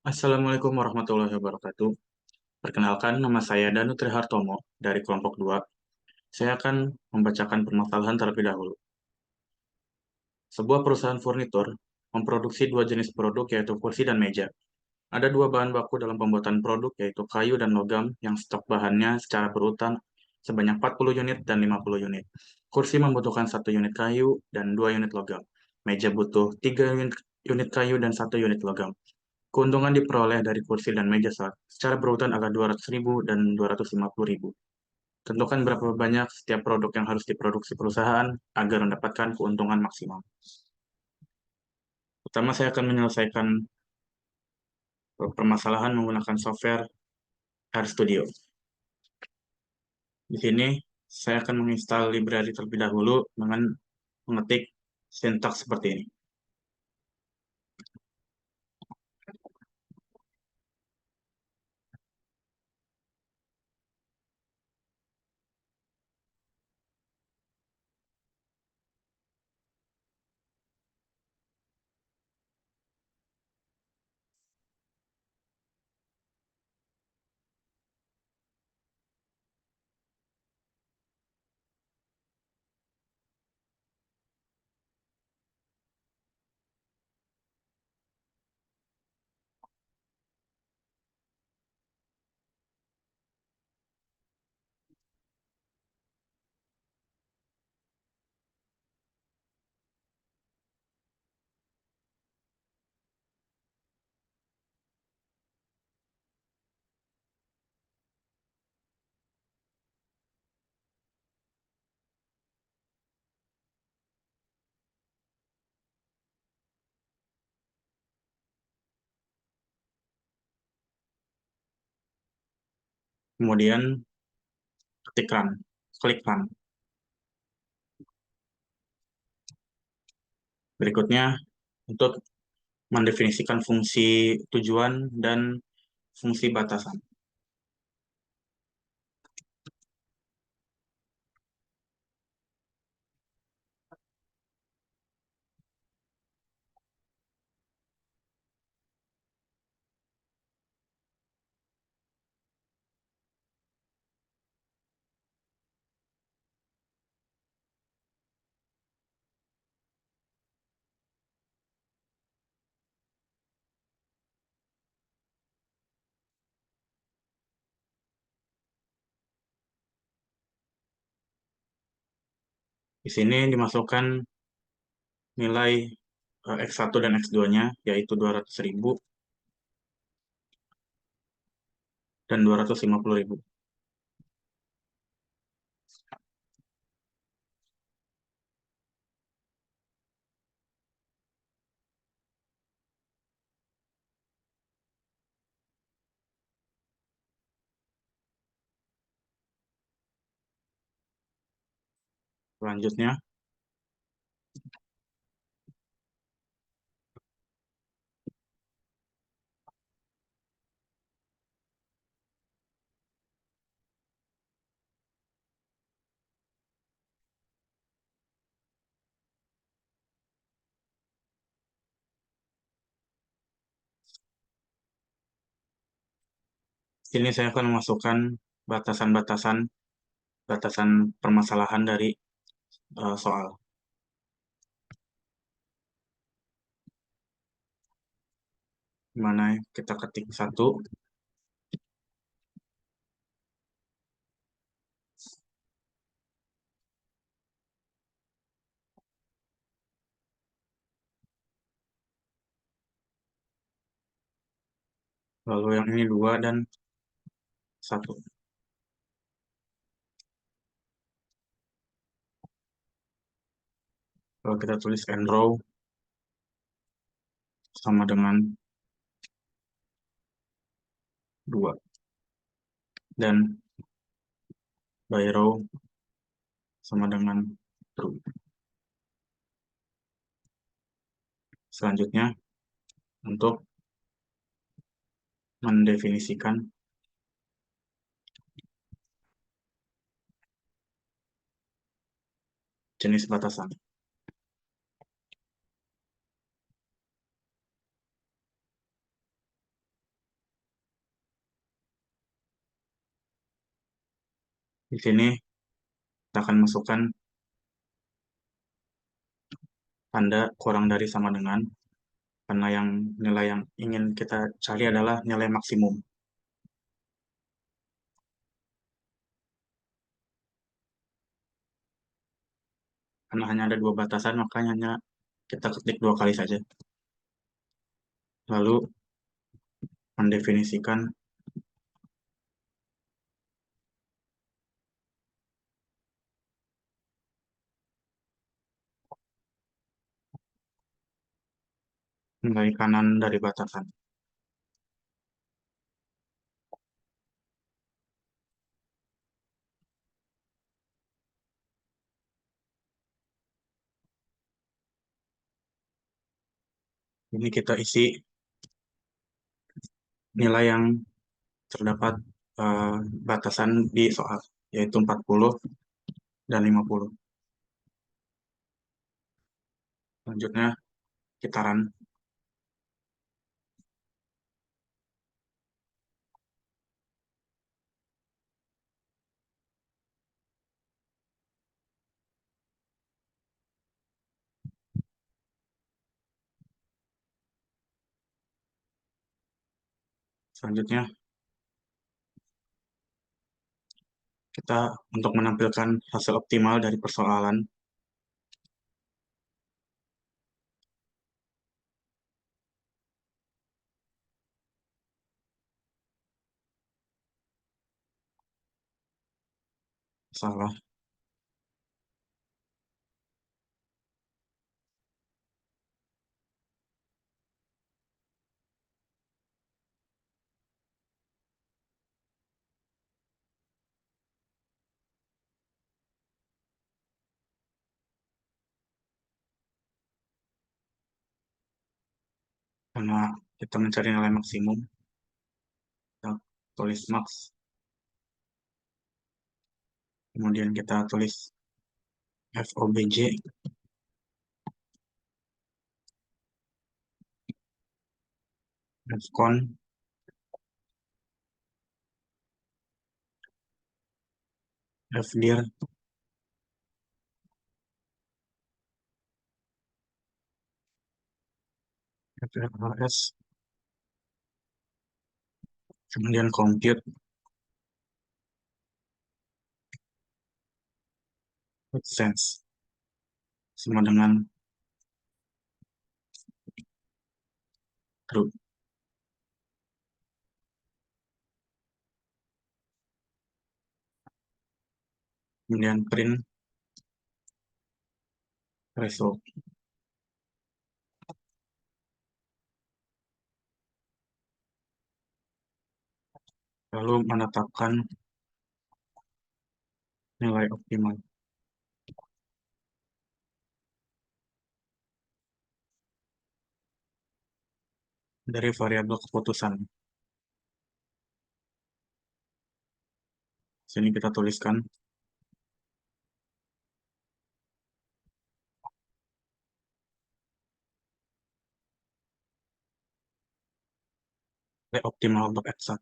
Assalamualaikum warahmatullahi wabarakatuh. Perkenalkan, nama saya Danu Trihartomo dari kelompok 2. Saya akan membacakan permasalahan terlebih dahulu. Sebuah perusahaan furnitur memproduksi dua jenis produk yaitu kursi dan meja. Ada dua bahan baku dalam pembuatan produk yaitu kayu dan logam yang stok bahannya secara berurutan sebanyak 40 unit dan 50 unit. Kursi membutuhkan 1 unit kayu dan 2 unit logam. Meja butuh 3 unit kayu dan 1 unit logam. Keuntungan diperoleh dari kursi dan meja secara berurutan adalah 200.000 dan 250.000. Tentukan berapa banyak setiap produk yang harus diproduksi perusahaan agar mendapatkan keuntungan maksimal. Pertama, saya akan menyelesaikan permasalahan menggunakan software RStudio. Di sini, saya akan menginstal library terlebih dahulu dengan mengetik sintaks seperti ini. Kemudian, klik run. Berikutnya, untuk mendefinisikan fungsi tujuan dan fungsi batasan. Di sini dimasukkan nilai X1 dan X2-nya, yaitu 200.000 dan 250.000. Selanjutnya, sini saya akan memasukkan batasan-batasan batasan permasalahan dari soal. Mana kita ketik 1, lalu yang ini 2 dan 1. Kalau kita tulis nrow sama dengan 2 dan byrow sama dengan true. Selanjutnya, untuk mendefinisikan jenis batasan. Di sini kita akan masukkan tanda kurang dari sama dengan, karena nilai yang ingin kita cari adalah nilai maksimum. Karena hanya ada dua batasan, makanya hanya kita ketik dua kali saja. Lalu mendefinisikan nilai kanan dari batasan. Ini kita isi nilai yang terdapat eh, batasan di soal, yaitu 40 dan 50. Selanjutnya kita run. Selanjutnya kita untuk menampilkan hasil optimal dari persoalan, salah. Karena kita mencari nilai maksimum, kita tulis max, kemudian kita tulis FOBJ, FCON, FDIR, FRHS, kemudian compute with sense, sama dengan true. Kemudian print result. Lalu menetapkan nilai optimal dari variabel keputusan. Sini kita tuliskan nilai optimal untuk X1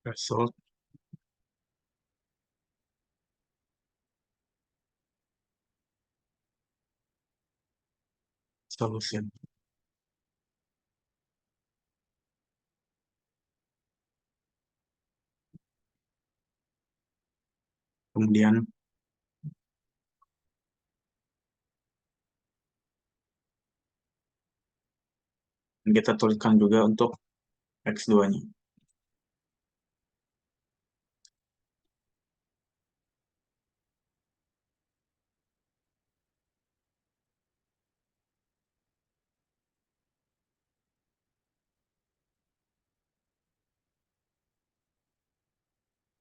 result solution. Kemudian kita tuliskan juga untuk X2-nya.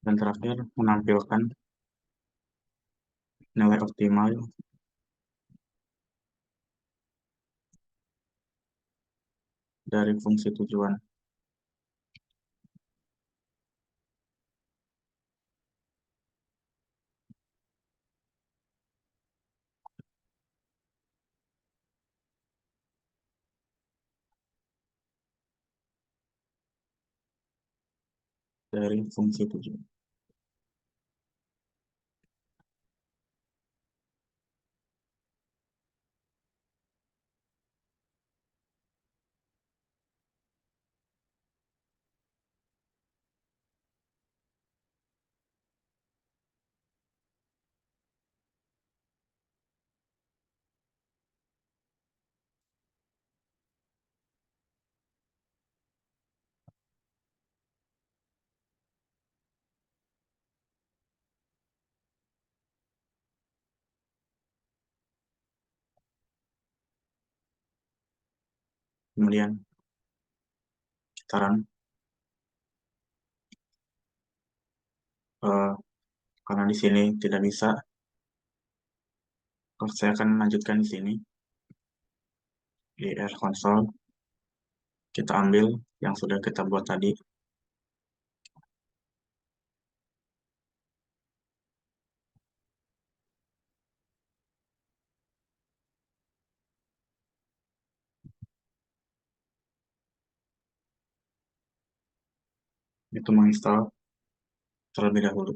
Dan terakhir menampilkan nilai optimal dari fungsi tujuan. dari fungsi 7. Kemudian saran, eh, karena di sini tidak bisa, saya akan lanjutkan di sini di R console. Kita ambil yang sudah kita buat tadi, itu menginstal terlebih dahulu.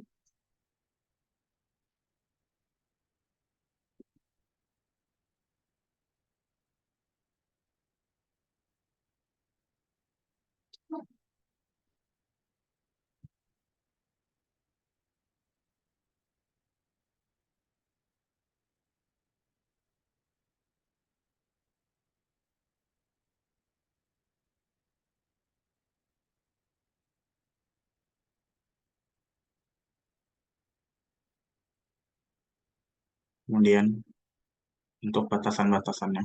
Kemudian untuk batasan-batasannya,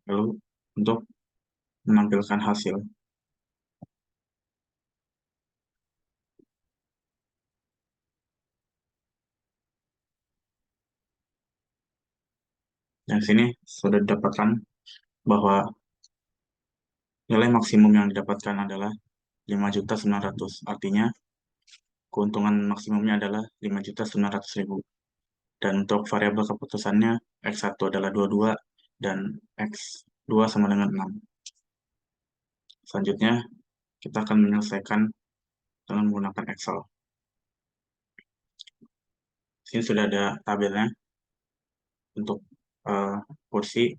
lalu untuk menampilkan hasil. Dan sini sudah didapatkan bahwa nilai maksimum yang didapatkan adalah 5.900.000. Artinya keuntungan maksimumnya adalah 5.900.000. Dan untuk variabel keputusannya X1 adalah 22 dan X2 sama dengan 6. Selanjutnya kita akan menyelesaikan dengan menggunakan Excel. Sini sudah ada tabelnya. Untuk kursi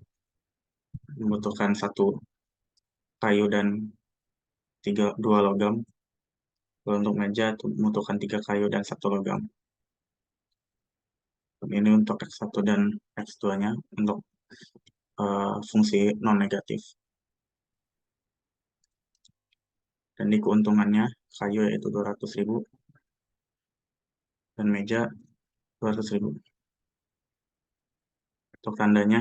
membutuhkan 1 kayu dan 2 logam. Lalu untuk meja membutuhkan 3 kayu dan 1 logam. Ini untuk X1 dan X2-nya untuk fungsi non-negatif. Dan di keuntungannya kayu yaitu 200.000 dan meja 200.000. Untuk tandanya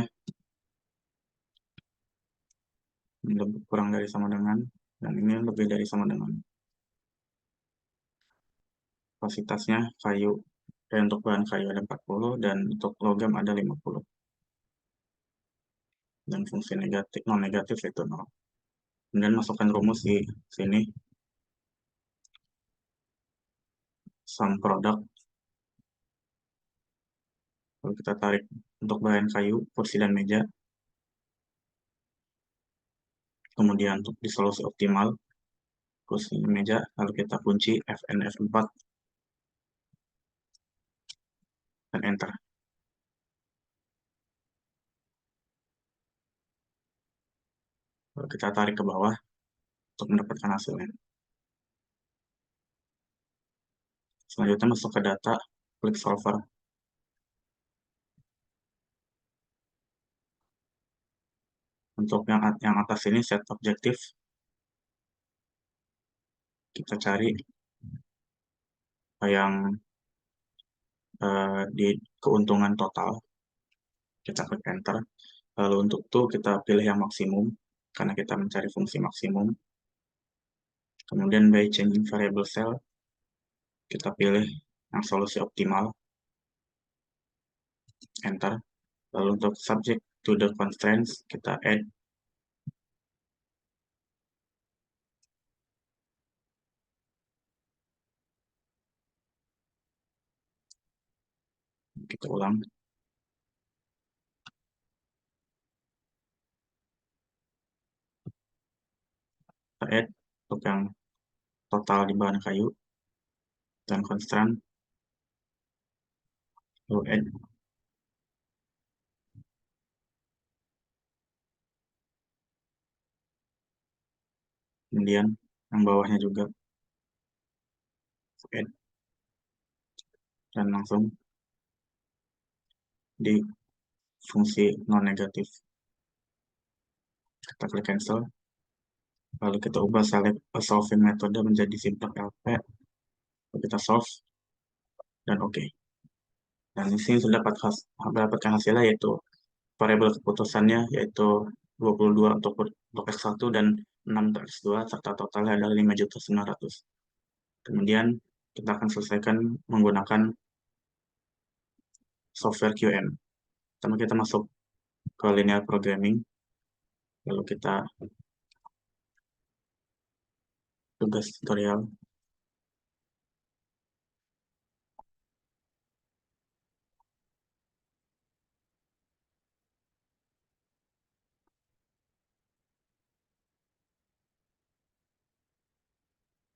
ini lebih kurang dari sama dengan, dan ini lebih dari sama dengan. Kapasitasnya kayu, dan untuk bahan kayu ada 40 dan untuk logam ada 50. Dan fungsi negatif non negatif itu 0. Kemudian masukkan rumus di sini, sum product. Lalu kita tarik untuk bahan kayu, kursi dan meja. Kemudian untuk di solusi optimal kursi dan meja, lalu kita kunci Fn F4 dan enter. Lalu kita tarik ke bawah untuk mendapatkan hasilnya. Selanjutnya masuk ke data, klik solver. Untuk yang atas ini set objektif, kita cari yang di keuntungan total, kita klik enter. Lalu untuk itu kita pilih yang maksimum karena kita mencari fungsi maksimum. Kemudian by changing variable cell, kita pilih yang solusi optimal, enter. Lalu untuk subject to the constraints, kita add. Kita ulang. add untuk yang total di bahan kayu, dan constraint, lalu add, kemudian yang bawahnya juga add, dan langsung di fungsi non-negatif. Kita klik cancel, lalu kita ubah select a solving metode menjadi simplex LP, lalu kita solve, dan oke. Dan di sini sudah mendapatkan hasilnya, yaitu variabel keputusannya yaitu 22 untuk X1 dan 6 untuk X2, serta totalnya adalah 5.900.000. Kemudian kita akan selesaikan menggunakan software QM. Pertama kita masuk ke linear programming, lalu kita tugas tutorial,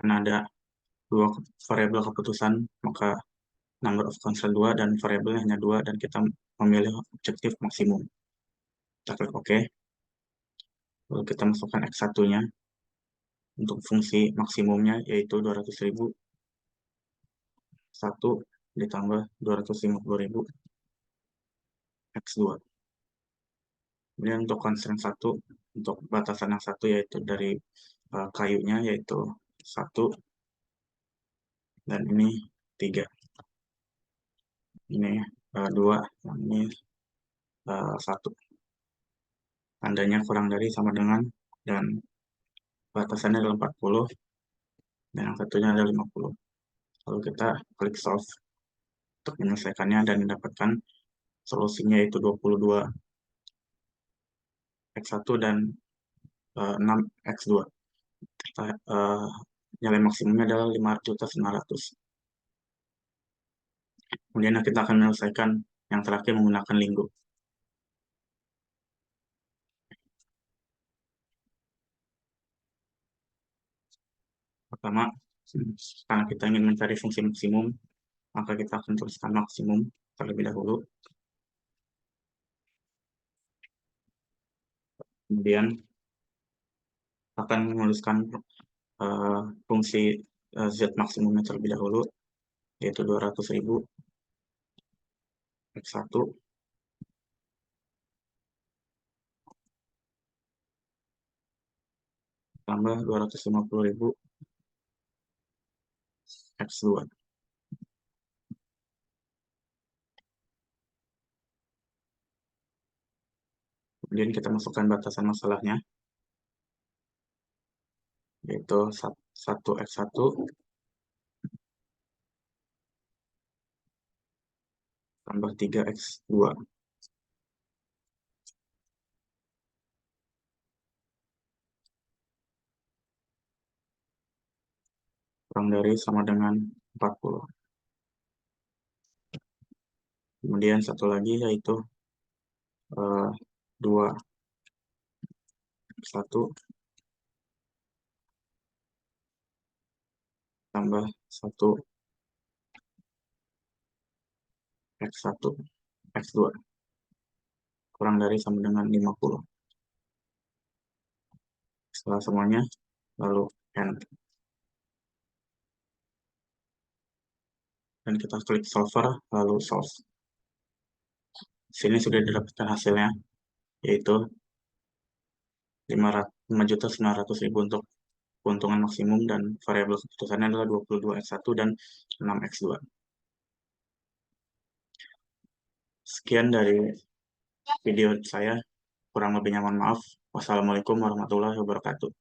karena ada dua variabel keputusan, maka number of constraint 2 dan variabelnya hanya 2, dan kita memilih objektif maksimum. Kita klik OK, lalu kita masukkan X1-nya untuk fungsi maksimumnya yaitu 200.000, 1 ditambah 250.000 X2. Kemudian untuk constraint 1, untuk batasan yang satu yaitu dari kayunya yaitu 1, dan ini 3. Ini 2, yang ini 1. Tandanya kurang dari sama dengan, dan batasannya adalah 40, dan yang satunya adalah 50. Lalu kita klik solve untuk menyelesaikannya dan mendapatkan solusinya yaitu 22 X1 dan 6 X2. Nilai maksimumnya adalah 5.900.000. Kemudian kita akan menyelesaikan yang terakhir menggunakan Linggo. Pertama, karena kita ingin mencari fungsi maksimum, maka kita akan tuliskan maksimum terlebih dahulu. Kemudian akan menuliskan fungsi Z maksimumnya terlebih dahulu, yaitu 200.000 X1 tambah 250.000 X2. Kemudian kita masukkan batasan masalahnya, yaitu 1 X1 tambah 3 X2. Kurang dari sama dengan 40. Kemudian satu lagi yaitu 2 X1 tambah 1 X1 X2 kurang dari sama dengan 50. Setelah semuanya, lalu N. Dan kita klik solver, lalu solve. Sini sudah didapatkan hasilnya, yaitu 5.900.000 untuk keuntungan maksimum, dan variabel keputusannya adalah 22 X1 dan 6 X2. Sekian dari video saya, kurang lebihnya mohon maaf. Wassalamualaikum warahmatullahi wabarakatuh.